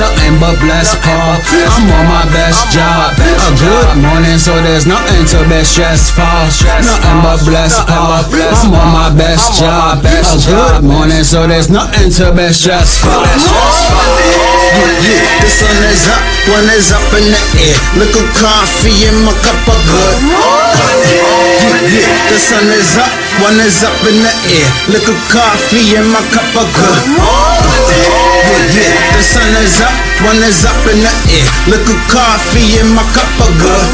nothing but blessed Paul. I'm on my best job. A good morning, so there's nothing to be stressful. Nothing but blessed Paul. I'm on my best job. A good morning, so there's nothing to be stressful. Yeah, the sun is up, one is up in the air. Little coffee in my cup of good. Yeah, the sun is up, one is up in the air. Little coffee in my cup of good. Yeah, the sun is up, one is up in the air. Little coffee in my cup of good.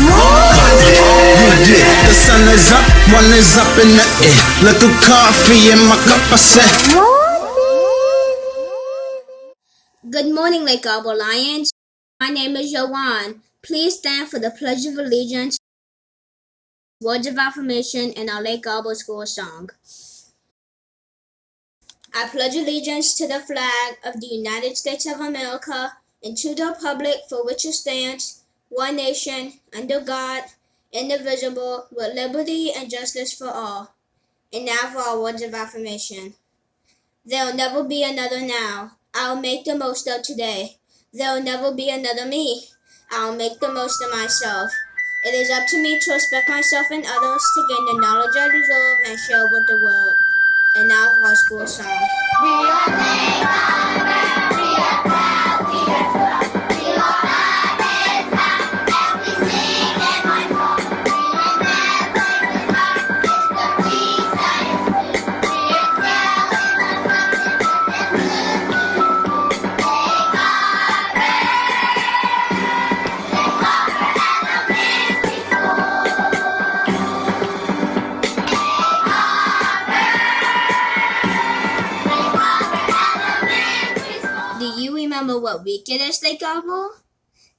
Yeah, the sun is up, one is up in the air. Little coffee in my cup, I said. Good morning, Lake Arbor Lions. My name is Joanne. Please stand for the Pledge of Allegiance, words of affirmation, and our Lake Arbor School song. I pledge allegiance to the flag of the United States of America and to the republic for which it stands, one nation, under God, indivisible, with liberty and justice for all. And now for our words of affirmation. There'll never be another now. I'll make the most of today. There'll never be another me. I'll make the most of myself. It is up to me to respect myself and others, to gain the knowledge I deserve and share with the world. And now for our school song. We are Lake Arbor, we are proud, we are strong, we are hard and proud, and we sing and my song. We will never give up, it's the peace that is free. We are proud in the mountains and blues. Lake Arbor, Elementary School. Do you remember what week it is, Lake Arbor?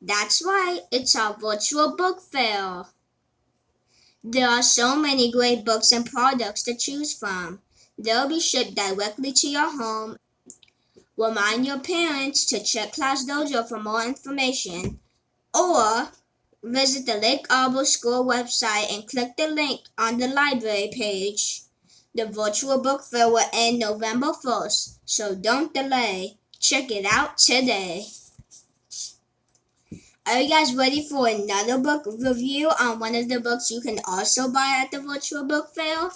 That's right, it's our virtual book fair. There are so many great books and products to choose from. They'll be shipped directly to your home. Remind your parents to check Class Dojo for more information, or visit the Lake Arbor School website and click the link on the library page. The virtual book fair will end November 1st, so don't delay. Check it out today. Are you guys ready for another book review on one of the books you can also buy at the virtual book fair?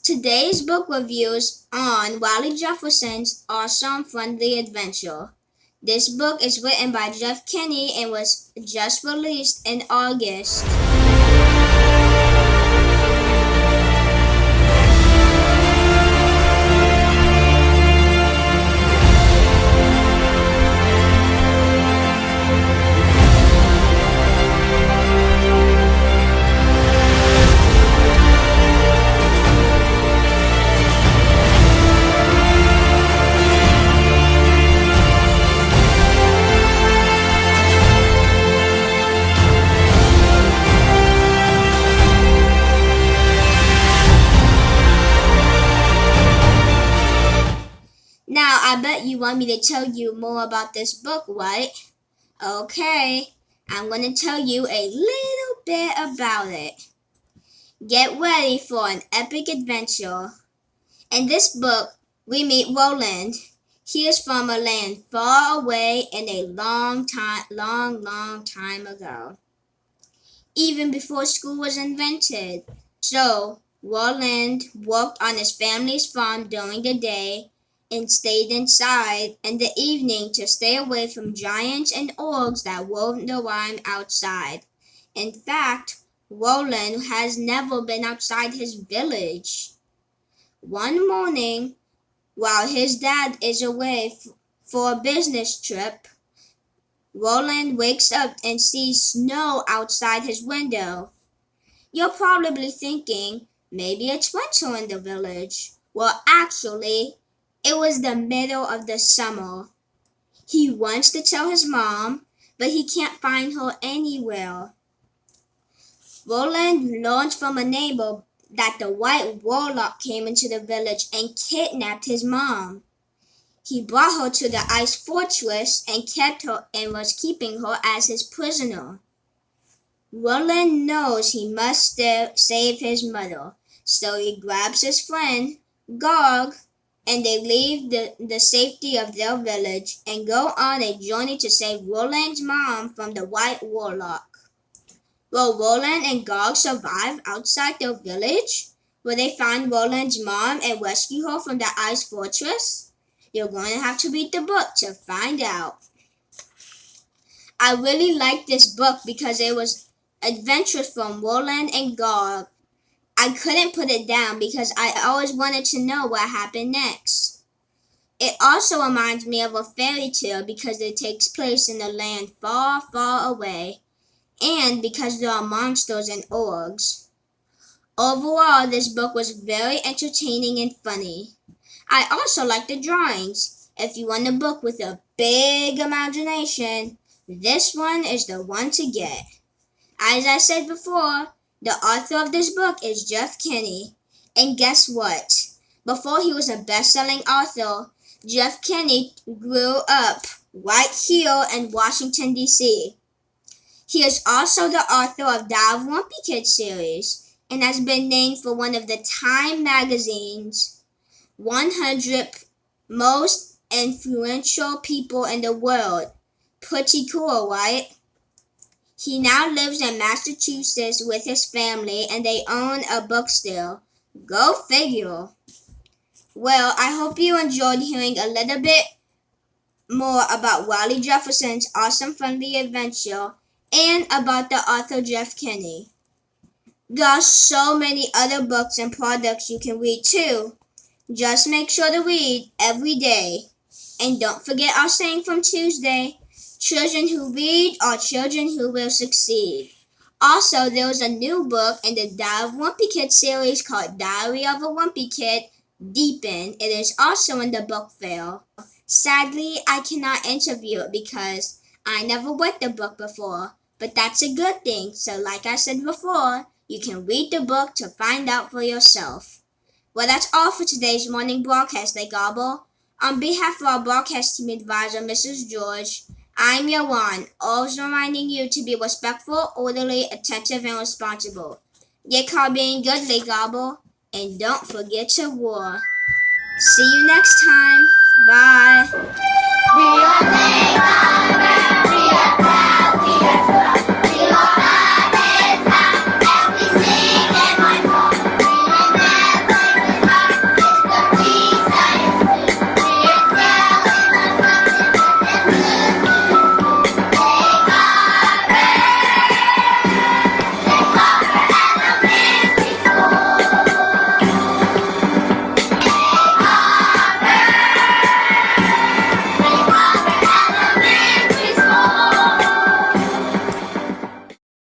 Today's book review is on Wiley Jefferson's Awesome Friendly Adventure. This book is written by Jeff Kinney and was just released in August. Now, I bet you want me to tell you more about this book, right? Okay, I'm going to tell you a little bit about it. Get ready for an epic adventure. In this book, we meet Roland. He is from a land far away in a long time ago, even before school was invented. So, Roland worked on his family's farm during the day and stayed inside in the evening to stay away from giants and orcs that roamed around outside. In fact, Roland has never been outside his village. One morning, while his dad is away for a business trip, Roland wakes up and sees snow outside his window. You're probably thinking, maybe it's winter in the village. Well, actually, it was the middle of the summer. He wants to tell his mom, but he can't find her anywhere. Roland learns from a neighbor that the white warlock came into the village and kidnapped his mom. He brought her to the ice fortress and kept her and was keeping her as his prisoner. Roland knows he must save his mother, so he grabs his friend, Gog, and they leave the safety of their village and go on a journey to save Roland's mom from the White Warlock. Will Roland and Gog survive outside their village? Will they find Roland's mom and rescue her from the ice fortress? You're going to have to read the book to find out. I really liked this book because it was adventures from Roland and Gog. I couldn't put it down because I always wanted to know what happened next. It also reminds me of a fairy tale because it takes place in a land far, far away, and because there are monsters and orcs. Overall, this book was very entertaining and funny. I also like the drawings. If you want a book with a big imagination, this one is the one to get. As I said before, the author of this book is Jeff Kinney. And guess what? Before he was a best-selling author, Jeff Kinney grew up right here in Washington, D.C. He is also the author of the Wimpy Kids series and has been named for one of the Time magazine's 100 most influential people in the world. Pretty cool, right? He now lives in Massachusetts with his family and they own a bookstore. Go figure. Well, I hope you enjoyed hearing a little bit more about Wiley Jefferson's awesome friendly adventure and about the author Jeff Kinney. There are so many other books and products you can read too. Just make sure to read every day. And don't forget our saying from Tuesday, children who read are children who will succeed. Also, there is a new book in the Diary of a Wimpy Kid series called Diary of a Wimpy Kid, Deepen. It is also in the book fair. Sadly, I cannot interview it because I never read the book before, but that's a good thing. So like I said before, you can read the book to find out for yourself. Well, that's all for today's morning broadcast, Lake Arbor. On behalf of our broadcast team advisor, Mrs. George, I'm your one, always reminding you to be respectful, orderly, attentive, and responsible. Get caught being good, Lake Arbor, and don't forget to roar. See you next time. Bye.